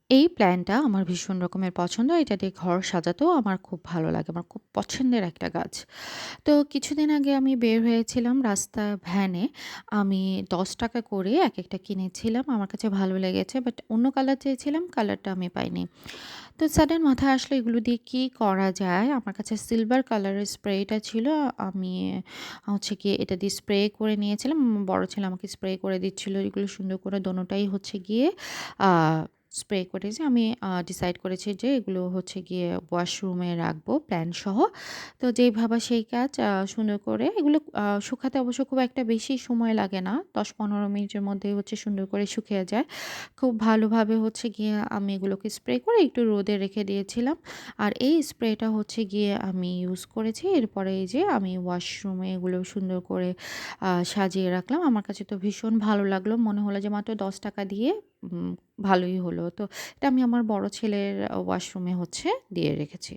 এই প্ল্যান্টটা আমার ভীষণ রকমের পছন্দ। এটা দিয়ে ঘর সাজাতেও আমার খুব ভালো লাগে। আমার খুব পছন্দের একটা গাছ। তো কিছুদিন আগে আমি বের হয়েছিলাম রাস্তায় ভ্যানে। আমি ৳১০ করে একেকটা কিনেছিলাম। আমার কাছে ভালো লেগেছে। বাট অন্য কালার চেয়েছিলাম, কালারটা আমি পাইনি। তো সাডেন মাথায় আসলো এগুলো দিয়ে কি করা যায়? আমার কাছে সিলভার কালারের স্প্রেটা ছিল। আমি হচ্ছে গিয়ে এটা দিয়ে স্প্রে করে নিয়েছিলাম। বড় ছেলে আমাকে স্প্রে করে দিচ্ছিল। এগুলো সুন্দর করে দোনোটাই হচ্ছে গিয়ে আ স্প্রে করেছি। আমি ডিসাইড করেছি যে এগুলো হচ্ছে গিয়ে ওয়াশরুমে রাখবো প্ল্যান্ট সহ। তো যেই ভাবা সেই কাজ সুন্দর করে এগুলো শুকাতে অবশ্য খুব একটা বেশি সময় লাগে না। ১০-১৫ মিনিটের মধ্যেই হচ্ছে সুন্দর করে শুকিয়ে যায়। খুব ভালোভাবে হচ্ছে গিয়ে আমি এগুলোকে স্প্রে করে একটু রোদে রেখে দিয়েছিলাম। আর এই স্প্রেটা হচ্ছে গিয়ে আমি ইউজ করেছি। এরপরে এই যে আমি ওয়াশরুমে এগুলো সুন্দর করে সাজিয়ে রাখলাম। আমার কাছে তো ভীষণ ভালো লাগলো। মনে হলো যে মাত্র ৳১০ দিয়ে উম ভালোই হলো। তো এটা আমি আমার বড় ছেলের ওয়াশরুমে হচ্ছে দিয়ে রেখেছি।